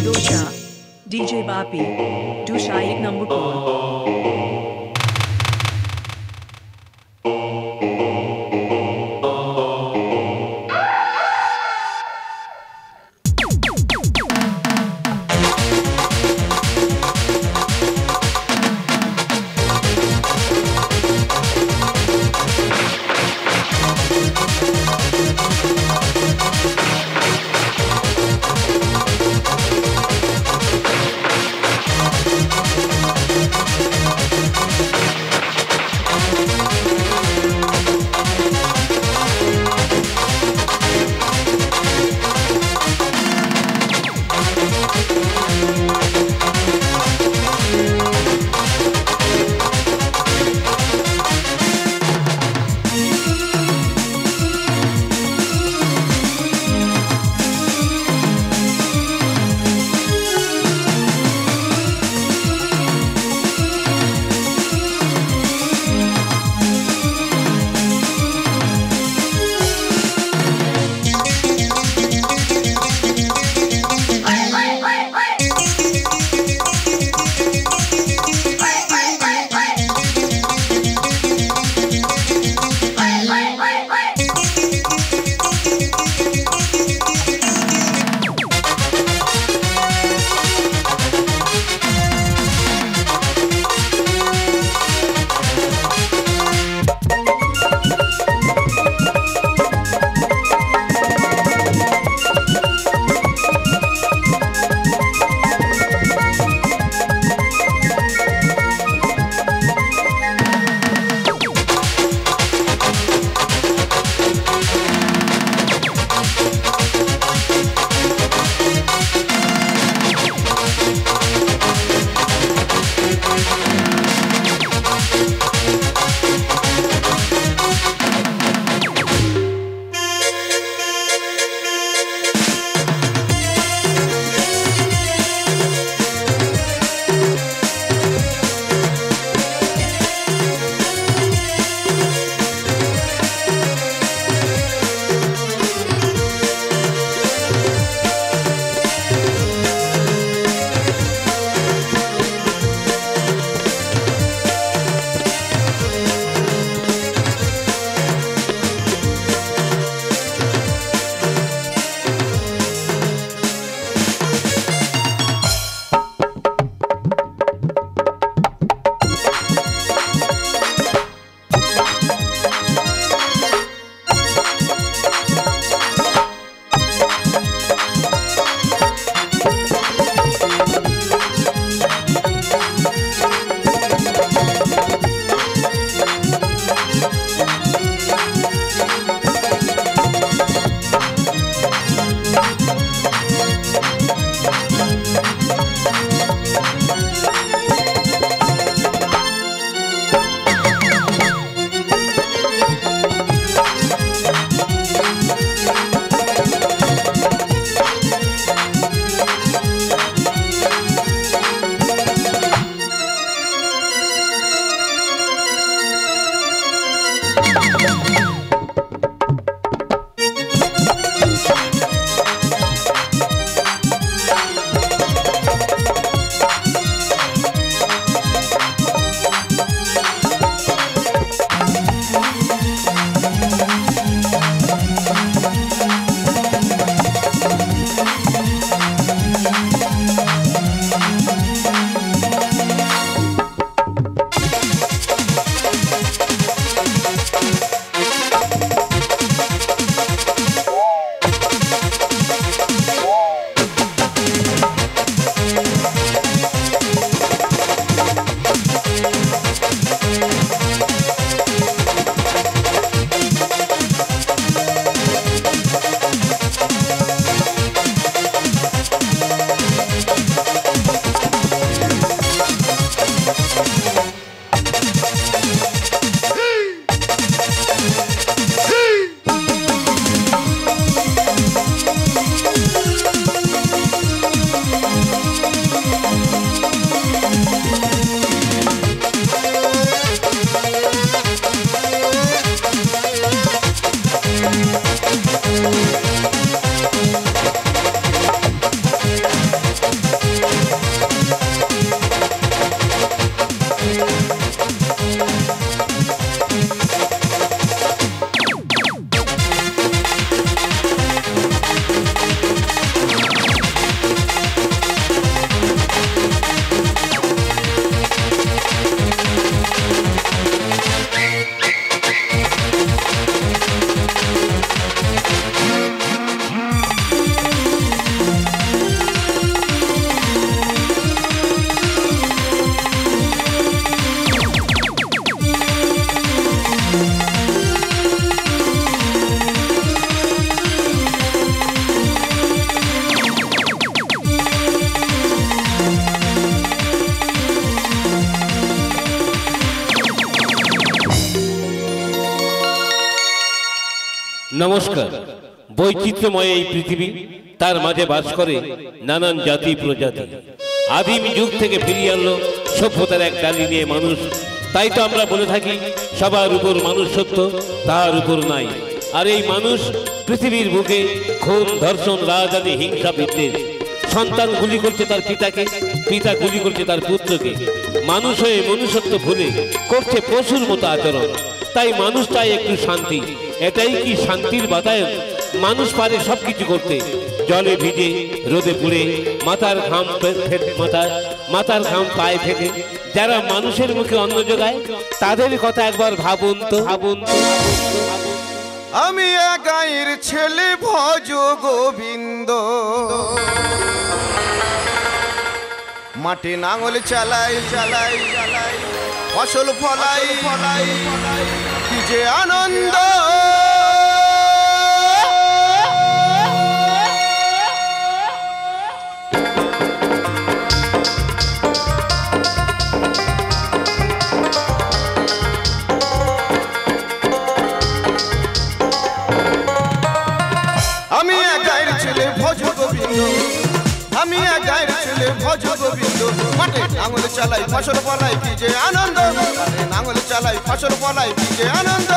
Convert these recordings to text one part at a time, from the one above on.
Dosha. DJ Bapi. Dosha 1 number call. নমস্কার। বৈচিত্র্যময় এই পৃথিবী, তার মাঝে বাস করে নানান জাতি প্রজাতি। আদিম যুগ থেকে ফিরিয়ে আনলো সভ্যতার এক ডালি নিয়ে মানুষ। তাই তো আমরা বলে থাকি সবার উপর মানুষ সত্য, তার উপর নাই। আর এই মানুষ পৃথিবীর বুকে খুন, ধর্ষণ, রাজধানী, হিংসা, বিদ্বেষ। সন্তান গুলি করছে তার পিতাকে, পিতা গুলি করছে তার পুত্রকে। মানুষ হয়ে মনুষ্যত্ব ভুলে করছে পশুর মতো আচরণ। তাই মানুষ চায় একটু শান্তি। এটাই কি শান্তির বাতায়ন? মানুষ পারে সবকিছু করতে, জলে ভিজে, রোদে পুড়ে, মাথার ঘাম পায়ে ফেলে। যারা মানুষের মুখে অন্ন যোগায় তাদের কথা একবার ভাবুন তো। আমি একাইর ছেলে ভজ গোবিন্দ, মাঠে নাঙল চালাই চালাই চালাই, ফসল ফলাই ফলাই, কি যে আনন্দ। আমি একাইর ছেলে ভজ গোবিন্দ, আমি একাইর ছেলে ভজ গোবিন্দ, মাঠে নাঙল চালাই ফসল ফলাই, কি যে আনন্দ। মাঠে নাঙল চালাই ফসল ফলাই, কি যে আনন্দ।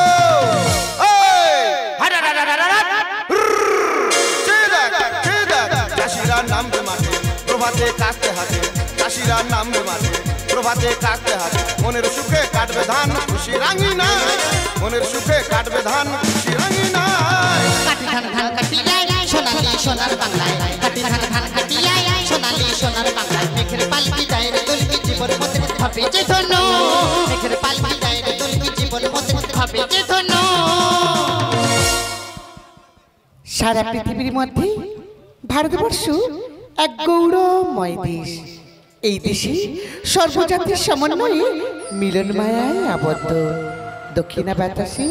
চাষিরা নামবে মাঠে, প্রভাতে কাটতে হাতে। চাষিরা নামবে মাঠে, প্রভাতে কাটতে হাতে। মনের সুখে কাটবে ধান, খুশি রাঙি না। মনের সুখে কাটবে ধান, খুশি রাঙি না। কাটি ধান ধান কাটিয়ায় সোনালি সোনার বাংলায়, কাটি ধান ধান কাটিয়ায় সোনালি সোনার বাংলায়। মেঘের পালকি যায় রে দলকি জীবন মতে হবে যে ধন্য, মেঘের পালকি যায় রে দলকি জীবন মতে হবে যে ধন্য। সারা পৃথিবীর মধ্যে ভারতবর্ষ এক গৌরবময় দেশ। এই দেশে সর্বজাতির সমন্বয়ে মিলন মায়ায় আবদ্ধ। দক্ষিণা বাতাসে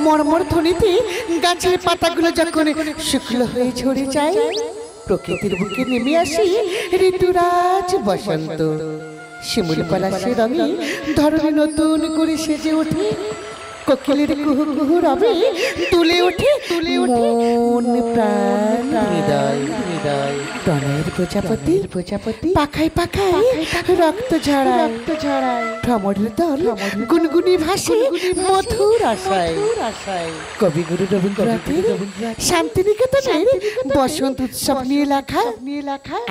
মর্মর ধ্বনিতে গাছের পাতাগুলো যখন শুকনো হয়ে ঝরে যায়, প্রকৃতির বুকে নেমে আসে ঋতুরাজ বসন্ত। শিমুল পলাশে রঙে ধরনী নতুন করে সেজে ওঠে। কোকিলের কুহু কুহু রবে তুলে ওঠে মন প্রাণ হৃদয় হৃদয়। প্রণয়ের প্রজাপতি পাখায় পাখায় রক্ত ঝরায় ভ্রমরের দল গুনগুনি ভাসে মধুর আশায়। কবিগুরু রবীন্দ্রনাথের শান্তিনিকেতনের বসন্ত উৎসব নিয়ে লেখা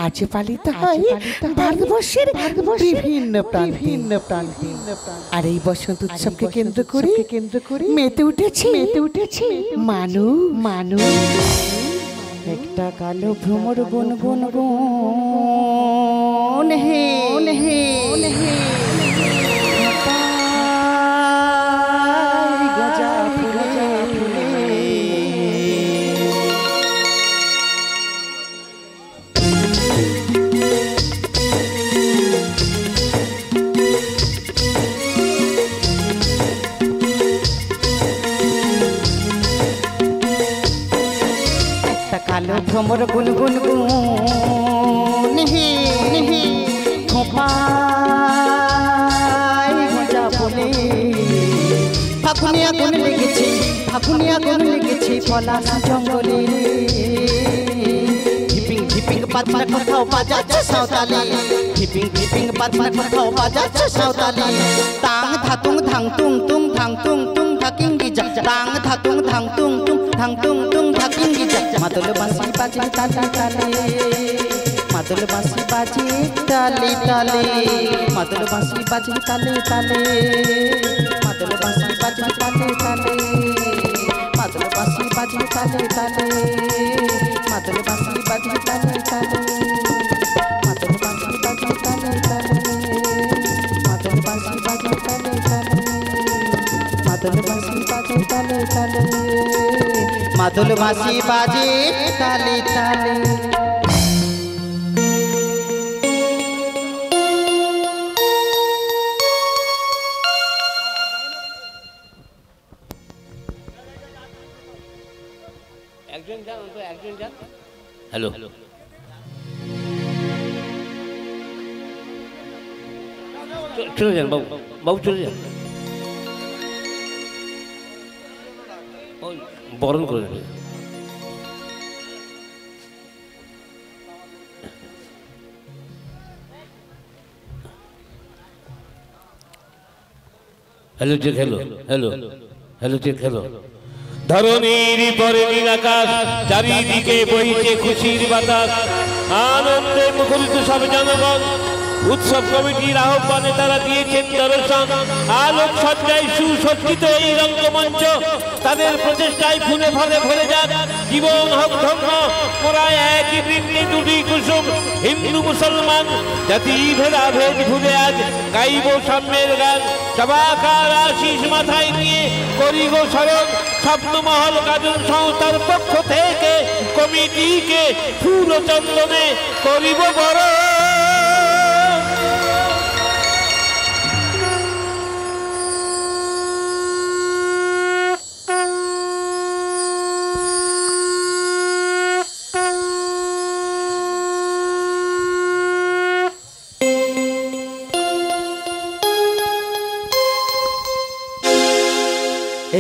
আজ পালিত হয় ভারতবর্ষের বিভিন্ন প্রান্তে। আর এই বসন্ত উৎসবকে কেন্দ্র করে মেতে উঠেছে মানু। একটা কালো ভ্রমর গুন গুন গুন হে গজা ফুলে। কালো ভ্রমর গুন গুন গুন হে খোপায় গজা ফুলে। ফাগুনে আগুন লেগেছে পলাশ জঙ্গলে। ঝিপিং ঝিপিং বাজনা কোথাও বাজাচ্ছে সাঁওতালি, ঝিপিং ঝিপিং বাজনা কোথাও বাজাচ্ছে সাঁওতালি। তাং ধাতুং ধাং তুং তুং ধাং তুং তুং ধাকিং গিজা, তাং ধাতুং ধাং তুং তুং ধাং তুং তুং ধাকিং গিজা। মাদল বাঁশি বাজে তালে তালে, মাদল বাঁশি বাজে তালে তালে, মাদল বাঁশি বাজে তালে তালে, মাদল বাঁশি বাজে তালে তালে, মাদল বাঁশি বাজে তালে তালে, মাদল বাঁশি বাজে তালে তালে, মাদল বাঁশি বাজে তালে তালে, মাদল বাঁশি বাজে তালে তালে, মাদল বাঁশি বাজে তালে তালে, মাদল বাঁশি বাজে তালে তালে। হ্যালো, চলে যান বাবু চলে যান। বরণ করে নেবে। Hello check, hello hello hello check, hello. ধরণীর পরে নীল আকাশ, চারিদিকে বইছে খুশির বাতাস, আনন্দে মুখরিত সব জনগণ। উৎসব কমিটির আহ্বানে তারা দিয়েছেন দর্শন, আলোক সজ্জায় সুসজ্জিত এই রঙ্গমঞ্চ। তাদের প্রচেষ্টায় ফুলে ফলে ভরে যাক জীবন হোক ধন্য। মোরায় একই বৃন্দি দুটি কুসুম, হিন্দু মুসলমান জাতি ভেদাভেদ ভুলে আজ গাইব সাম্যের গান। সবাকার আশিস মাথায় নিয়ে করিব স্মরণ, স্বপ্নমহল গাজন সংস্থার পক্ষ থেকে কমিটিকে ফুল চন্দনে করিব বরণ।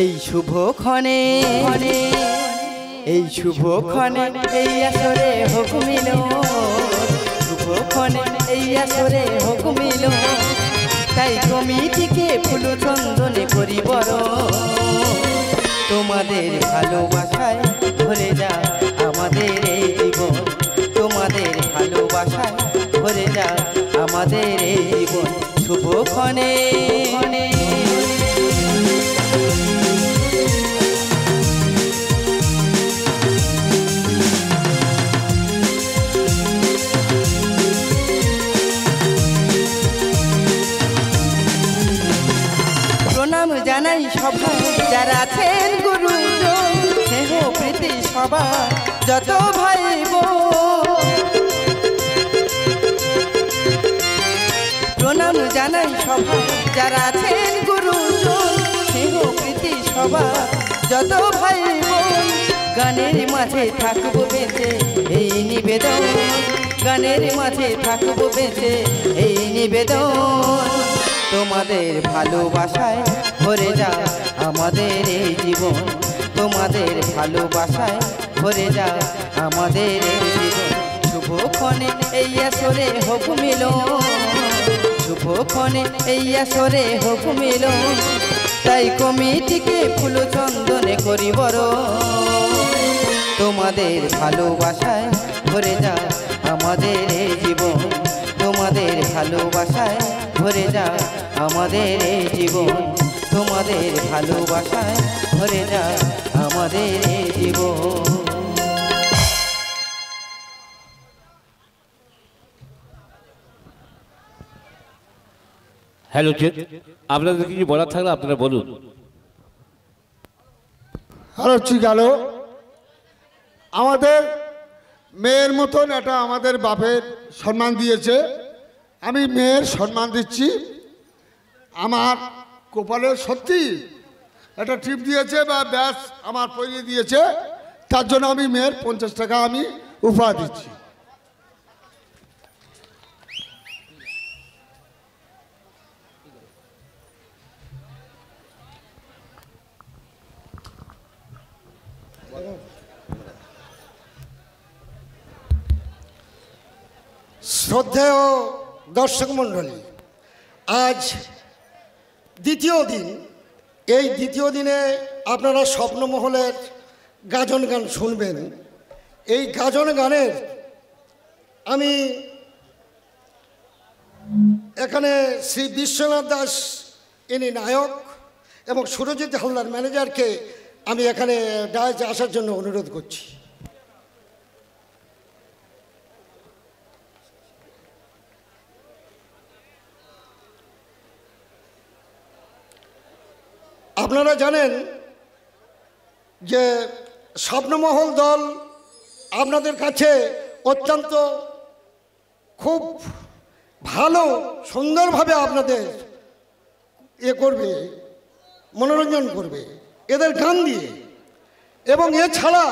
এই শুভক্ষণে, এই শুভক্ষণে এই আসরে হোক মিলন, শুভক্ষণে এই আসরে হোক মিলন। তাই কমিটিকে ফুল চন্দনে করি বরণ। তোমাদের ভালোবাসায় ভরে যায় আমাদের এই জীবন, তোমাদের ভালোবাসায় ভরে যায় আমাদের এই জীবন। শুভক্ষণে জানাই সবাই যারা আছেন গুরুজন, স্নেহ প্রীতি সবার যত ভাই প্রণাম জানাই সবাই যারা আছেন গুরুজন, স্নেহ প্রীতি সবার যত ভাই বোন। গানের মাঝে থাকবো বেঁচে এই নিবেদন, গানের মাঝে থাকবো বেঁচে এই নিবেদন। তোমাদের ভালোবাসায় ভরে যায় আমাদের এই জীবন, তোমাদের ভালোবাসায় ভরে যায় আমাদের এই জীবন। শুভক্ষণে এই আসরে হোক মিলন, শুভক্ষণে এই আসরে হোক মিলন। তাই কমিটিকে ফুল চন্দনে করি বরণ। তোমাদের ভালোবাসায় ভরে যায় আমাদের এই জীবন, তোমাদের ভালোবাসায় ভরে যায় আমাদের এই জীবন, তোমাদের ভালোবাসায় ভরে যায় আমাদের এই জীবন। হ্যালো চেক, আপনাদের কিছু বলার থাকলে আপনারা বলুন। হ্যালো ঠিক, হ্যালো। আমাদের মেয়ের মতন এটা আমাদের বাপের সম্মান দিয়েছে, আমি মেয়ের সম্মান দিচ্ছি। আমার কপালে সত্যি একটা টিপ দিয়েছে বা ব্যাস আমার পরিয়ে দিয়েছে, তার জন্য আমি মেয়ের 50 টাকা আমি উপহার দিচ্ছি। শ্রদ্ধেয় দর্শক মণ্ডলী, আজ দ্বিতীয় দিন। এই দ্বিতীয় দিনে আপনারা স্বপ্নমহলের গাজন গান শুনবেন। এই গাজন গানের আমি এখানে শ্রী বিশ্বনাথ দাস ইনি নায়ক এবং সুরজিৎ হালদার ম্যানেজারকে আমি এখানে ডায়াজে আসার জন্য অনুরোধ করছি। আপনারা জানেন যে স্বপ্নমহল দল আপনাদের কাছে অত্যন্ত খুব ভালো সুন্দরভাবে আপনাদের করবে, মনোরঞ্জন করবে এদের গান দিয়ে। এবং এছাড়া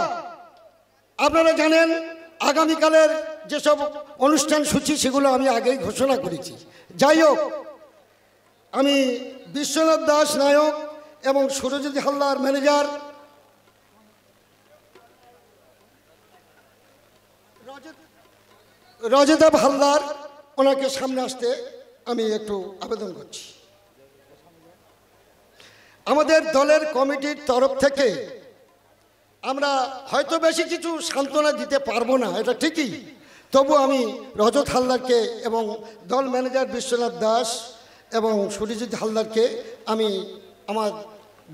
আপনারা জানেন আগামীকালের যেসব অনুষ্ঠান সূচি সেগুলো আমি আগেই ঘোষণা করেছি। যাই হোক, আমি বিশ্বনাথ দাস নায়ক এবং সুরজিৎ হালদার ম্যানেজার রজতাভ হালদার ওনাকে সামনে আসতে আমি একটু আবেদন করছি। আমাদের দলের কমিটির তরফ থেকে আমরা হয়তো বেশি কিছু সান্ত্বনা দিতে পারবো না, এটা ঠিকই, তবু আমি রজত হালদারকে এবং দল ম্যানেজার বিশ্বনাথ দাস এবং সুরজিৎ হালদারকে আমি আমার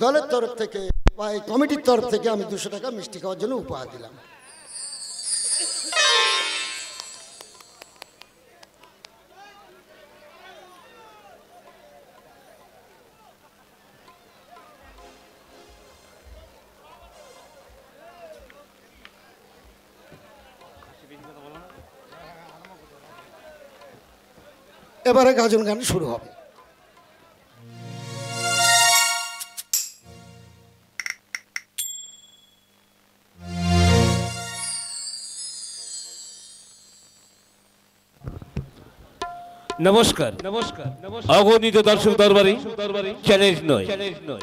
দলের তরফ থেকে বা এই কমিটির তরফ থেকে আমি 200 টাকা মিষ্টি খাওয়ার জন্য উপহার দিলাম। এবারে গাজন গান শুরু হবে। নমস্কার অগণিত দর্শক দরবারে চ্যালেঞ্জ নয়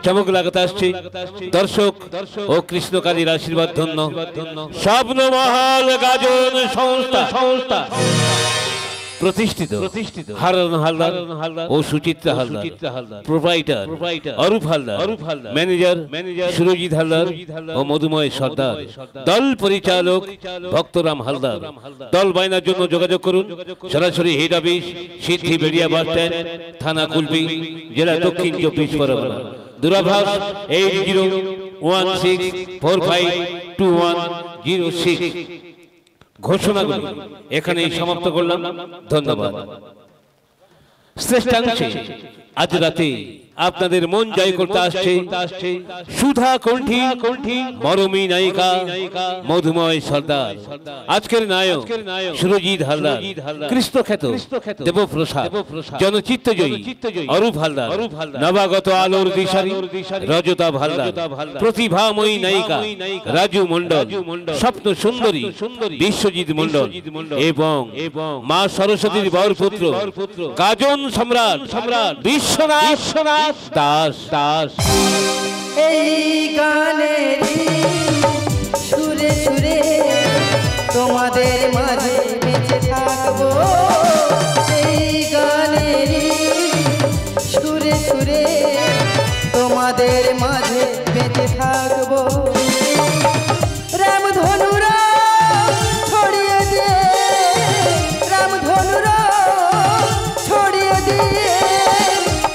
চমক লাগাতে আসছে দর্শক ও কৃষ্ণকালীর আশীর্বাদ ধন্য স্বপ্নমহল গাজন সংস্থা প্রতিষ্ঠিত হারান হালদার ও সুচিত্রা হালদার, প্রোপ্রাইটার অরূপ হালদার, ম্যানেজার সুরজিৎ হালদার ও মধুময় সর্দার, দল পরিচালক ভক্তরাম হালদার। দল বায়নার জন্য যোগাযোগ করুন সরাসরি হেড অফিস, সিদ্ধি বেড়িয়া বাস স্ট্যান্ড, থানা কুলপি, জেলা দক্ষিণ 24 পরগনা। দূরাভাষ 8016452106। ঘোষণাগুলি এখানেই সমাপ্ত করলাম। ধন্যবাদ। শ্রেষ্ঠাংশে আজ রাতে আপনাদের মন জয় করতে আসছে সুধা কণ্ঠী মরমী নায়িকা মধুময় সর্দার। আজকের নায়ক সুরজিৎ হালদার, কৃষ্ণখ্যাত দেবপ্রসাদ, জনচিত্তজয়ী অরূপ হালদার, নবাগত আলোর দিশারি রজতাভ হালদার, প্রতিভাময়ী নায়িকা রাজু মণ্ডল, স্বপ্ন সুন্দরী বিশ্বজিৎ মণ্ডল এবং মা সরস্বতীর বরপুত্র গাজন সম্রাট বিশ্বনাথ দাস। এই গানের সুরে সুরে তোমাদের মাঝে বেঁচে থাকবো, এই গানের সুরে সুরে তোমাদের মাঝে বেঁচে থাকবো। রামধনুরা ছড়িয়ে দিয়ে, রামধনুরা ছড়িয়ে দিয়ে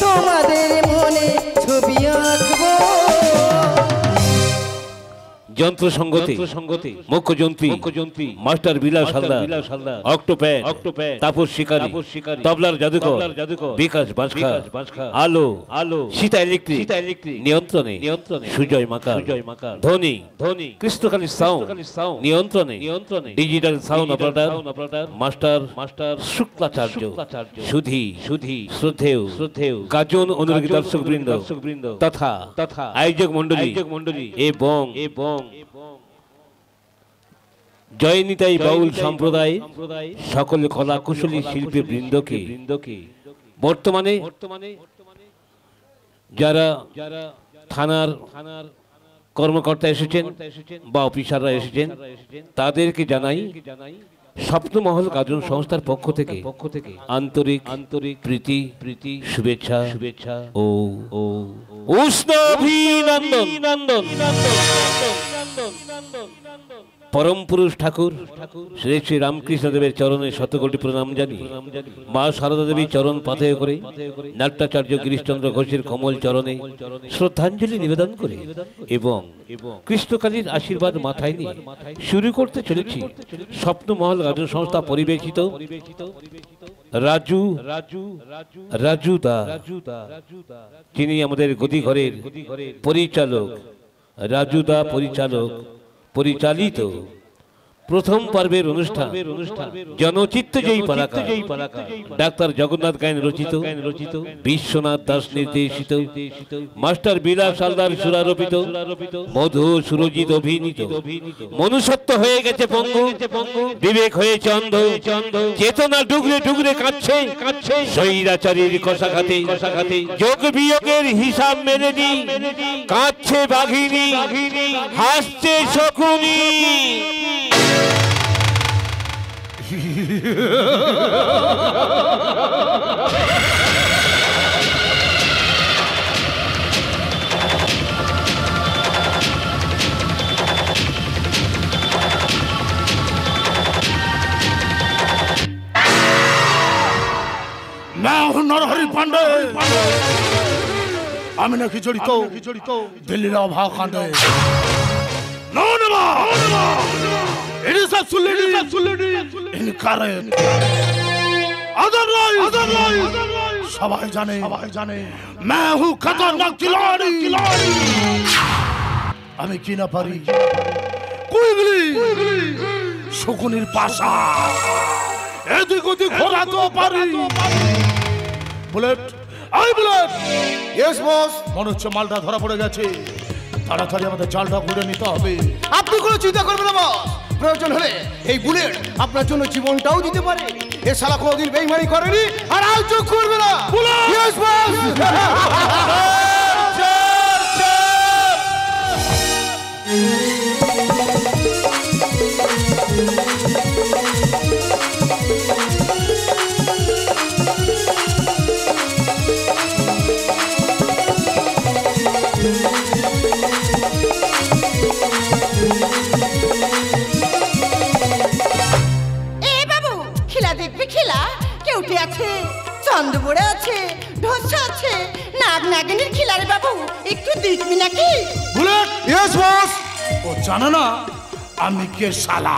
তোমাদের মনে ছবি আঁকবো। যন্ত্র সংগতি মুখ্য যন্ত্রী মাস্টার বিলাস হালদার, অক্টোপ্যাড তাপস শিকারী, তবলার জাদুকর বিকাশ বাঁশখা, আলো সীতা ইলেকট্রিক নিয়ন্ত্রণে সুজয় মাকার, ধোনি কৃষ্ণকালী সাউন্ড নিয়ন্ত্রণে digital sound operator master Shuklacharya, সুধী শ্রদ্ধেয় গাজন অনুরাগী দর্শক বৃন্দ তথা আয়োজক মণ্ডলী এবং জয়নিতাই বাউল সম্প্রদায় সকল কলা কুশলী শিল্পী বৃন্দকে বর্তমানে যারা থানার কর্মকর্তা এসেছেন বা অফিসাররা এসেছেন তাদেরকে জানাই স্বপ্নমহল গাজন সংস্থার পক্ষ থেকে আন্তরিক প্রীতি শুভেচ্ছা ও উষ্ণ অভিনন্দন। পরম পুরুষ ঠাকুর শ্রী শ্রী রামকৃষ্ণ দেবের চরণে শতকোটি প্রণাম জানিয়ে মা সারদা দেবীর চরণ পাথেয় করে নাট্যাচার্য গিরিশচন্দ্র ঘোষের কমল চরণে শ্রদ্ধাঞ্জলি নিবেদন করে এবং কৃষ্ণকালীর আশীর্বাদ মাথায় নিয়ে শুরু করতে চলেছি স্বপ্নমহল গাজন সংস্থা পরিবেশিত রাজুদা, তিনি আমাদের গদিঘরের পরিচালক, রাজুদা পরিচালিত প্রথম পর্বের অনুষ্ঠান জনচিত্তজয়ী পালাকার ডাক্তার জগন্নাথ গায়েন রচিত বিশ্বনাথ দাস নির্দেশিত মাস্টার বিলাস হালদার সুরারোপিত মধু সুরজিৎ অভিনীত মনুষ্যত্ব হয়ে গেছে পঙ্গু, বিবেক হয়েছে অন্ধ, চেতনা ডুগরে কাঁদছে স্বৈরাচারীর কষাঘাতে যোগ বিয়োগের হিসাব মেনে নি কাঁদছে বাঘিনী, হাসছে শকুনি। নরহরি পান্ডে আমি নাকি জড়িত দিল্লির অভাব কাণ্ডে সবাই জানে मैं हूँ खतरनाक खिलाड़ी আমি কি না পারি কুইগলি শকুনির পাশা এদিক ওদিক ঘোরাতে পারি bullet I bullet yes boss. মনে হচ্ছে মালটা ধরা পড়ে গেছে তাড়াতাড়ি আমাদের জালটা ঘুরে নিতে হবে আপনি কোনো চিন্তা করবেন না বস, প্রয়োজন হলে এই বুলেট আপনার জন্য জীবনটাও দিতে পারে। এ শালা কোনোদিন বেইমানি করেনি আর আজ চোখ করবে না। Yes boss. চন্দ্রবোড়া আছে, ঢোসা আছে, নাগ নাগিনীর খিলারে বাবু একটু দেখবি নাকি? Bullet yes boss. ও জানে না আমি কে শালা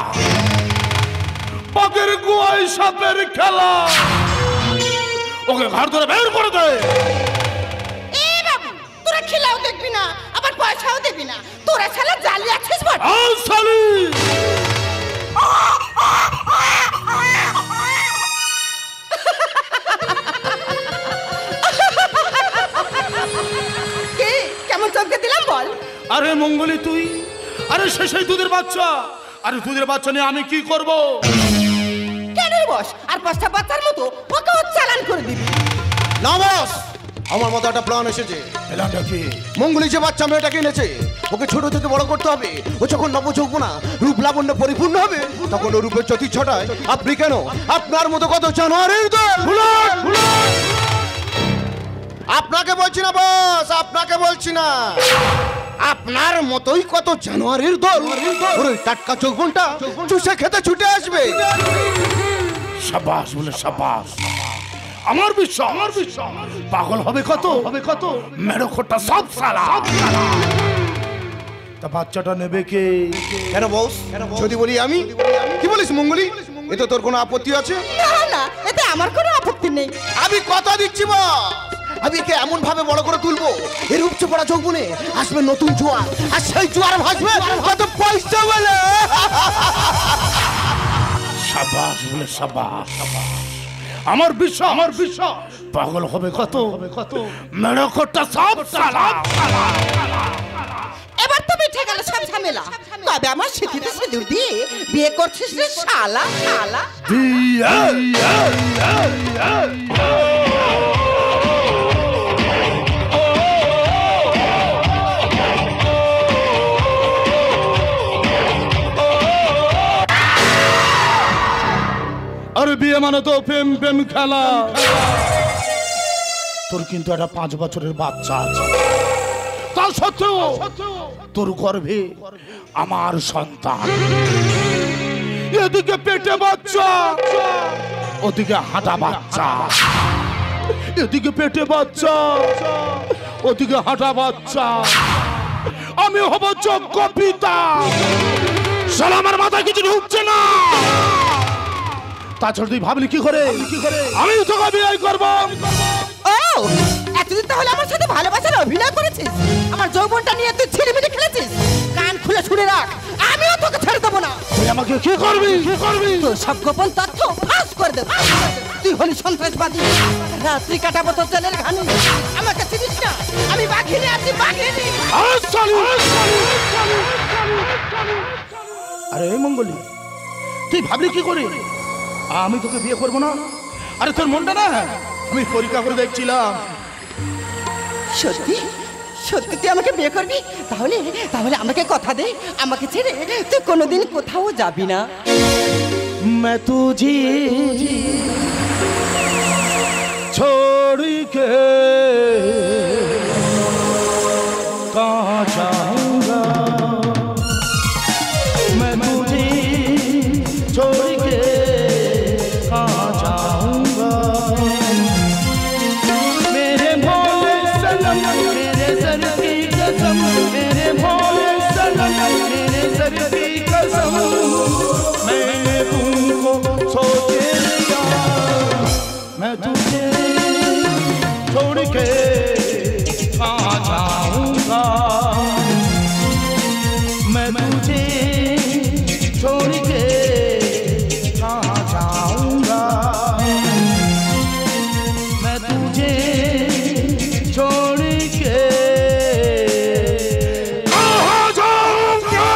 পাকের গোয়াই সাপের খেলা ওকে ঘর ধরে বের করে দে। এ বাবু তোরা খিলাও দেখবি না আবার পয়সাও দেবি না, তোরা শালা জালি আছিস বট। আল শালি কেমন চমকে দিলাম বল? আরে মঙ্গলি তুই, আরে শেষেই দুধের বাচ্চা, আরে দুধের বাচ্চা নিয়ে আমি কি করব? কেন বস আর পাঁচটা বাচ্চার মতো ওকেও চালান করে দিবি? না বস, আমার মতো একটা প্ল্যান এসেছে। প্ল্যানটা কি? মঙ্গলি যে বাচ্চা মেয়েটাকে এনেছে ওকে ছোট থেকে বড় করতে হবে। ও যখন নবযৌবনা রূপ লাবণ্য পরিপূর্ণ হবে তখন ও রূপের জ্যোতি ছটায় আপনি কেন আপনার মতো কত জানোয়ারের দল। আপনাকে বলছি না বস, আপনাকে বলছি না, আপনার মতোই কত জানোয়ারের দল ওর ওই টাটকা যৌবনটা চুষে খেতে ছুটে আসবে। সাবাস বলে সাবাস, আমার বিশ্বাস পাগল হবে কত মেরো খোটা সব সালা। তা বাচ্চাটা নেবে কে? কেন বস, যদি বলি আমি? কি বলিস মঙ্গলি, এতে তোর কোনো আপত্তি আছে? না না, এতে আমার কোনো আপত্তি নেই। আমি কথা দিচ্ছি বস, আমি একে এমন ভাবে বড় করে তুলবো এর উপচে পড়া যৌবনে আসবে নতুন জোয়ার, আর সেই জোয়ার ভাসবে কত পয়সা বলে। সাবাস বলে সাবাস, আমার বিশ্বাস পাগল হবে কত মেরো খোটা সব সালা। এবার তো মিঠে গেল সব ঝামেলা। তবে আমার স্মৃতিতে সিঁদুর দিয়ে বিয়ে করছিস রে শালা। আরে বিয়ে মানে তো প্রেম খেলা। তোর কিন্তু একটা 5 বছরের বাচ্চা আছে, তা সত্ত্বেও তোর গর্ভে আমার সন্তান। এদিকে পেটে বাচ্চা, ওদিকে হাঁটা বাচ্চা, এদিকে পেটে বাচ্চা, ওদিকে হাঁটা বাচ্চা। আমি হব যোগ্য পিতা। শালা আমার মাথায় কিছু ঢুকছে না। তাছাড়া তুই ভাবলি কি করে আমি তোকে বিয়ে করব? ও এতদিন তাহলে আমার সাথে ভালোবাসার অভিনয় করেছিস, আমার যৌবনটা নিয়ে তুই ছিড়িমিড়ি খেলেছিস। কান খুলে শুনে রাখ, আমিও তোকে ছেড়ে দেবো না। তুই আমাকে কি করবি? তোর সব গোপন তথ্য ফাঁস করে দেব। তুই হলি সন্ত্রাসবাদী, রাত্রি কাটাবো তোর জেলের ঘানি। আমাকে চিনিস না, আমি বাঘিনী আছি, বাঘিনী। আরে মঙ্গলি, তুই ভাবলি কি করে আমি তোকে বিয়ে করবো না? আরে তোর মনটা না আমি পরীক্ষা করে দেখছিলাম। সত্যি সত্যি তুই আমাকে বিয়ে করবি? তাহলে তাহলে আমাকে কথা দে, আমাকে ছেড়ে তুই কোনোদিন কোথাও যাবি না। मैं तुझे छोड़ के कहाँ जाऊंगा मैं तुझे छोड़ के कहाँ जाऊंगा मेरे भोले सनम मेरे सर की कसम मेरे भोले सनम मेरे सर की कसम मैंने तुमको सोच लिया मैं तुझे छोड़ के कहाँ जाऊंगा मैं तुझे छोड़ के कहाँ जाऊंगा मैं तुझे छोड़ के कहाँ जाऊंगा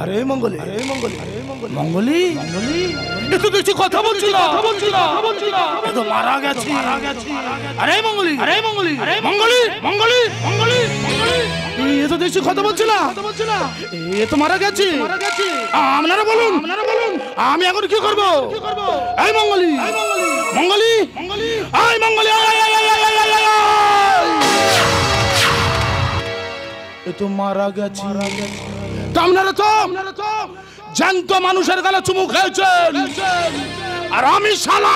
अरे मंगली अरे मंगली अरे मंगली मंगली ये तो देखছি কথা বলছিল এ তো মারা গেছে আরে मंगली अरे मंगली अरे मंगली मंगली मंगली ये तो দেখছি কথা বলছিল এ তো মারা গেছে আপনারা বলুন আমি এখন কি করব এই मंगली मंगली এই मंगली এ তো মারা গেছে আপনারা তো জ্যান্ত মানুষের গালে চুমু খেয়েছেন আর আমি শালা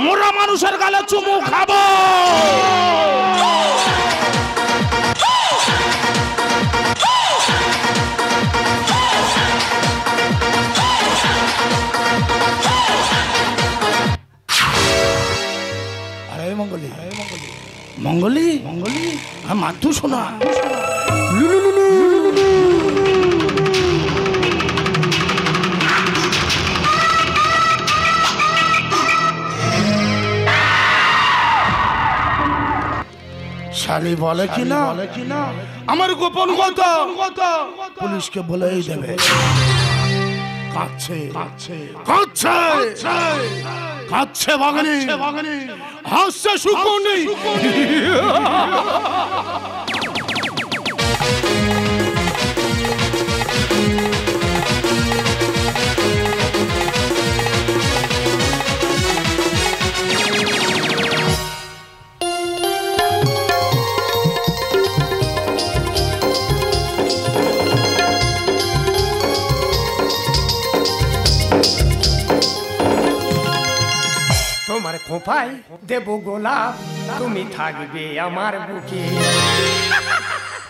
মরা মানুষের গালে চুমু খাবো আরে मंगली मंगली मंगली আমি মাথু শোনা শালি বলে কি না আমার গোপন কথা পুলিশকে বলেই দেবে কাঁদছে বাগানে হাসছে শুকুনি তোমার খোপায় দেব গোলাপ তুমি থাকবে আমার বুকে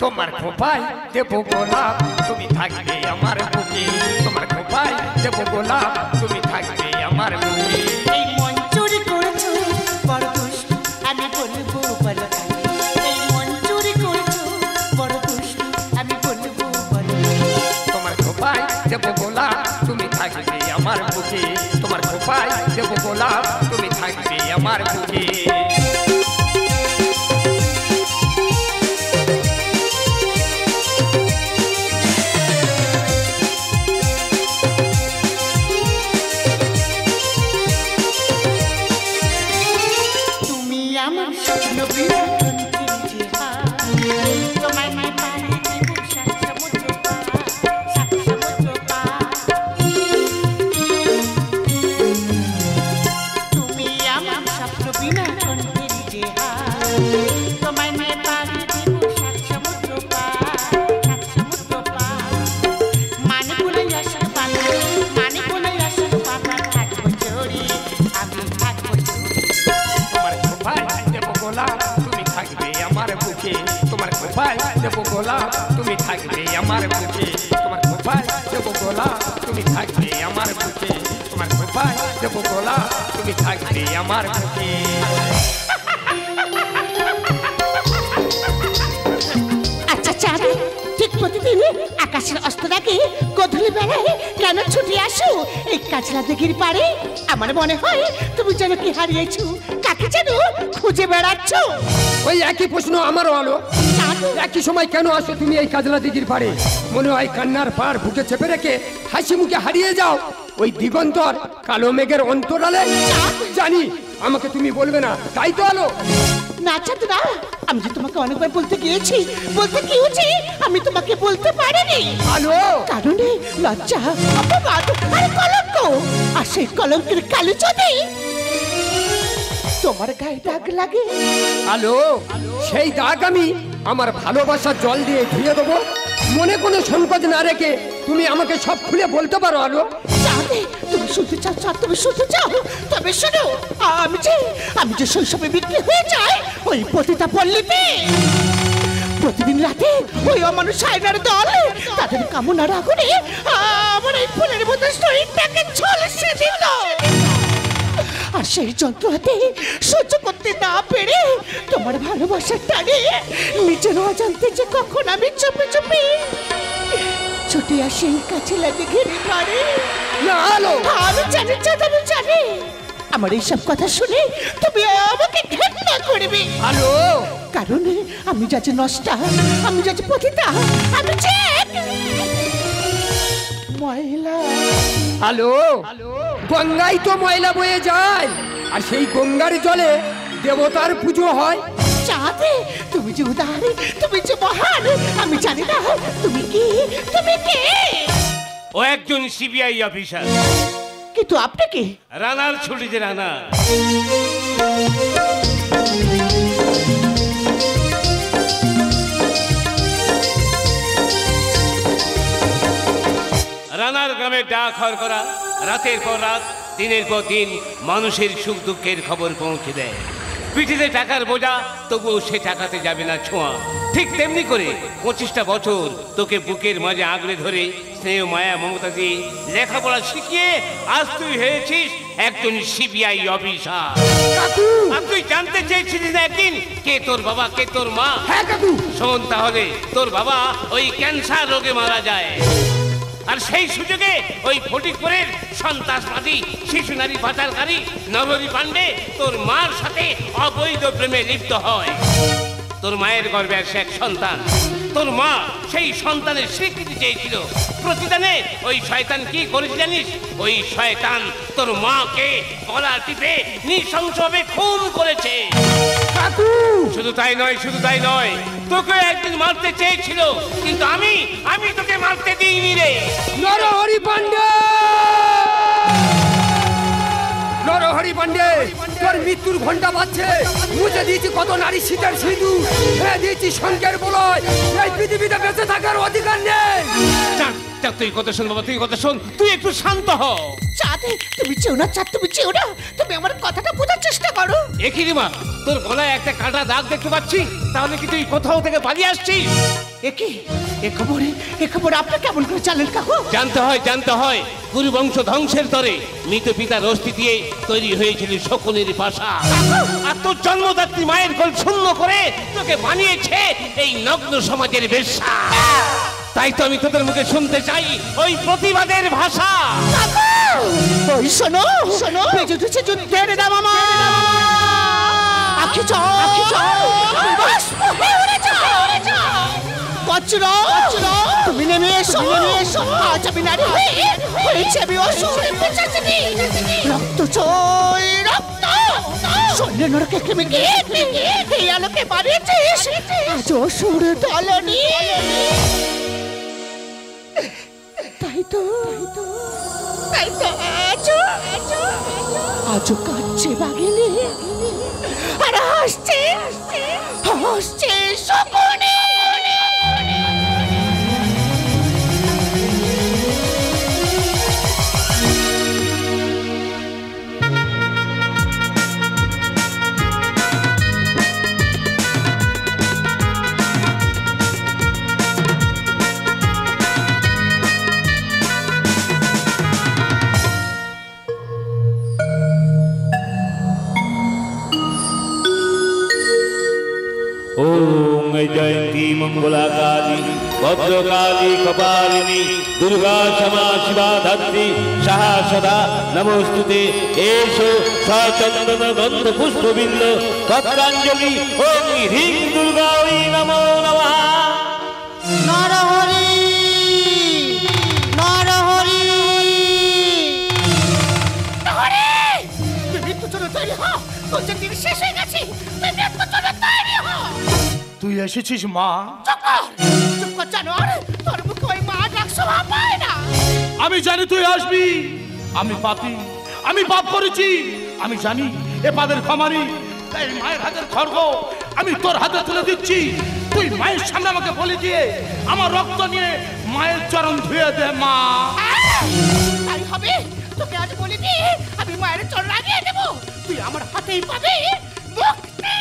তোমার খোপায় দেব গোলাপ তুমি থাকবে আমার বুকে তোমার খোপায় দেব গোলাপ তুমি থাকবে আমার বুকে এই মন চুরি করেছো বড় দুষ্ট আমি বলবো বলো এই মন চুরি করেছো বড় দুষ্ট আমি বলবো বলো তোমার খোপায় দেব গোলাপ তুমি থাকবে আমার বুকে তোমার খোপায় দেব গোলাপ তুমি থাকবে আমার বুকে তুমি আমার স্বপ্ন বিনোদন কিনছে তোমায় মায় পাড়ি দেব সাত সমুদ্র তুমি আমার স্বপ্ন বিনোদন কিনছে তোমায় মায় পাড়ি দেব সাত সমুদ্র মানে বলে আসার পাতা মানে বলে আসার পাতা থাকবো চোরি আমি থাকবো তোমার খোপায় দেব গোলাপ তুমি থাকবে আমার বুকে তোমার খোপায় দেব গোলাপ তুমি থাকবে আমার বুকে তোমার খোপায় দেব গোলাপ তুমি থাকবে আমার বুকে তোমার খোঁপায় দেবো গোলাপ তুমি থাকবে আমার বুকে আচ্ছা চাঁদ ঠিক প্রতিদিন আকাশের অস্তটাকে গধূলি বেলায় কেন ছুটে আসো এই কাজলা দিঘির পাড়ে? আমার মনে হয় তুমি যেন কি হারিয়েছো, কাকে যেন খুঁজে বেড়াচ্ছ। ওই একই প্রশ্ন আমারও হলো। একই সময় কেন আসো তুমি এই কাজলা দিঘির পাড়ে? মনে হয় কান্নার পাড় বুকে চেপে রেখে হাসি মুখে হারিয়ে যাও ওই দিগন্তর কালো মেঘের অন্তরালে। জানি আমাকে তুমি বলবে না, তাই তো আলো। না চাঁদ না, আমি যে তোমাকে অনেকবার বলতে গিয়েছি, বলতে গিয়েছি, আমি তোমাকে বলতে পারিনি। আলো কারণে লজ্জা, অপমান আর কলঙ্ক, আর সেই কলঙ্কের কালো যদি তোমার গায়ে দাগ লাগে। আলো সেই দাগ আমি আমার ভালোবাসার জল দিয়ে ধুয়ে দেবো। মনে কোনো সংকোচ না রেখে তুমি আমাকে সব খুলে বলতে পারো আলো। চাঁদে তুমি শুনতে চাও, চাঁদ তুমি শুনতে চাও, তবে শোনো, আমি যে শৈশবে বিক্রি হয়ে যায় ওই পতিতা পল্লীতে। প্রতিদিন রাতে ওই অমানুষ আয়নার দল তাদের কামনার আগুনে আমার এই ফুলের মতো শরীরটাকে ঝলসে দিল। আর সেই যন্ত্রণাতে সহ্য করতে না পেরে তোমার ভালোবাসার টানে নিজের অজান্তে যে কখন আমি চুপি চুপি ছুটে আসি কাছলা দিঘির পাড়ে। আমি জানি চাঁদ, আমি জানি আমার এইসব কথা শুনে তুমি আমাকে ঘৃণা করবে আলো। কারণ আমি যাচ্ছি নষ্টা, আমি যাচ্ছি পতিতা, আমি যে ময়লা। আলো গঙ্গায় তো ময়লা বয়ে যায়, আর সেই গঙ্গার জলে দেবতার পুজো হয়। চাঁদে তুমি যে উদার, তুমি যে মহান, আমি জানি না তুমি কি, তুমি কে? ও একজন সিবিআই অফিসার। কিন্তু আপনি কি? রানার ছুটিতে রানা। রানার গ্রামে ডাক হওয়ার করা রাতের পর রাত, দিনের পর দিন মানুষের সুখ দুঃখের খবর পৌঁছে দেয়। পিঠিতে টাকার বোঝা, তবুও সে টাকাতে যাবে না ছোঁয়া। ঠিক তেমনি করে 25টা বছর তোকে বুকের মাঝে আঁকড়ে ধরে স্নেহ মায়া মমতা দিয়ে লেখাপড়া শিখিয়ে আজ তুই হয়েছিস একজন সিবিআই অফিসার। আর তুই জানতে চেয়েছিলিস না একদিন কে তোর বাবা, কে তোর মা? হ্যাঁ কাকু। শোন তাহলে, তোর বাবা ওই ক্যান্সার রোগে মারা যায়, আর সেই সুযোগে ওই ফটিকপুরের সন্ত্রাসবাদী শিশু নারী পাচারকারী নবরী পাণ্ডে তোর মার সাথে অবৈধ প্রেমে লিপ্ত হয়। তোর মায়ের গর্ভে আসে এক সন্তান। তোর মা সেই সন্তানের স্বীকৃতি চেয়েছিল। প্রতিদানে ওই শয়তান কি করেছে জানিস? ওই শয়তান তোর মাকে গলা টিপে নৃশংসভাবে খুন করেছে। শুধু তাই নয়, শুধু তাই নয়, তোকে একদিন মারতে চেয়েছিল, কিন্তু আমি তোকে মারতে দিইনি রে। নরহরি পাণ্ডে, নরহরি পাণ্ডে, তোর মৃত্যুর ঘন্টা বাজছে। মুছে দিয়েছি কত নারী শীতের সিঁদুর, ফেলে দিয়েছি শঙ্কের বলয়। এই পৃথিবীতে বেঁচে থাকার অধিকার নেই। তুই কথা শোন বাবা, তুই কথা শোন, তুই একটু শান্ত হ। চাঁদে তুমি চেও না, চাঁদ তুমি চেও না, তুমি আমার কথাটা বোঝার চেষ্টা করো। একই রে মা, তোর গলায় একটা কাটা দাগ দেখতে পাচ্ছি, তাহলে কি তুই কোথাও থেকে পালিয়ে আসছিস? এ খবর আপনি কেমন করে জানলেন কাকু? জানতে হয় গুরু বংশ ধ্বংসের তরে মৃত পিতার অস্থি দিয়ে তৈরি হয়েছিল শকুনের পাশা। আর তোর জন্মদাত্রী মায়ের কোল শূন্য করে তোকে বানিয়েছে এই নগ্ন সমাজের বেশ্যা। তাই তো আমি তোদের মুখে শুনতে চাই ওই প্রতিবাদের ভাষা। ওই শোনো, বেজে উঠেছে যুদ্ধের দাম আমার। আখি তুমি নেমে এসো, আজ আমি নারী হয়েছে, আমি অসুর পিশাচিনী। রক্ত চই রক্ত, শরীরে নরকে কেমিকে এই আলোকে বানিয়েছিস আজ অসুর দলনি। তাই তো আজও কাঁদছে বাঘিনী, আর হাসছে শকুনি। ओम जयंती मंगलाकाली भद्रकाली कपालिनी दुर्गा क्षमा शिवा धत्री सहा सदा नमोस्तुते एषो सचंदन गंध पुष्पबिंद तत्रांजलि ओम ह्रीं दुर्गायै नमो नमः। নরহরি নরহরি নরহরি তুই মৃত্যুর জন্য তৈরি হ, তোর যে দিন শেষ হয়ে গেছে, তুই মৃত্যুর জন্য তৈরি হ। তুই এসেছিস মা? চুপ কর জানোয়ার, তোর মুখে ওই মা ডাক শোভা পায় না। আমি জানি তুই আসবি। আমি পাপী, আমি পাপ করেছি, আমি জানি এ পাদের ক্ষমা নেই। তাই মায়ের হাতের খড়গ আমি তোর হাতে তুলে দিচ্ছি। তুই মায়ের সামনে আমাকে বলে দিয়ে আমার রক্ত নিয়ে মায়ের চরণ ধুয়ে দে মা। তাই হবে, তোকে আজ বলে দিয়ে আমি মায়ের চরণ লাগিয়ে দেব, তুই আমার হাতেই পাবি মুক্তি।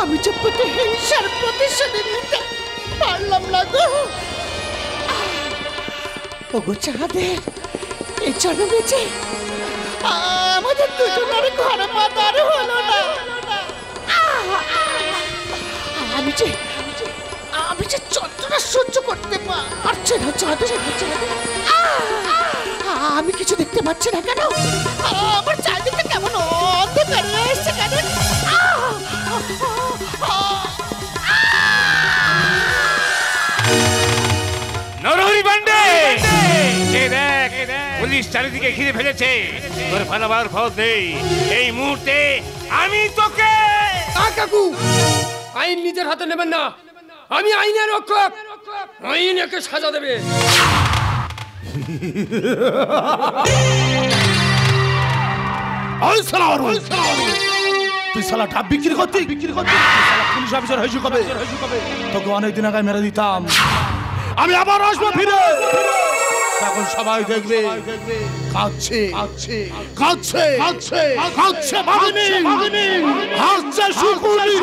আমি যে প্রতিহিংসার প্রতিশোধ নিতে পারলাম না গো। ওগো চাঁদে, এই জন্মে যে আমাদের দুজনের ঘর বাঁধার হলো না। আমি যে যন্ত্রণা সহ্য করতে পারছি না চাঁদে। আমি কিছু দেখতে পাচ্ছি না কেন? আমার চারিদিকে কেমন অন্ধকার এসছে কেন? নরহরি পান্ডে, এই দেখ পুলিশ চারিদিকে ঘিরে ফেলেছে, তোর পালাবার পথ নেই। এই মুহূর্তে আমি তোকে। কাকু, আইন নিজের হাতে নেবেন না, আমি আইনের রক্ষক, আইন একে সাজা দেবে। তুই শালা ডাব বিক্রি করতি, পুলিশ অফিসার হয়েছি কবে? তোকে অনেকদিন আগে মেরে দিতাম। আমি আবার আসবো ফিরে, তখন সবাই দেখবে কাঁদছে কাঁদছে কাঁদছে কাঁদছে কাঁদছে ভাবিনি, হাসছে শুকুনি।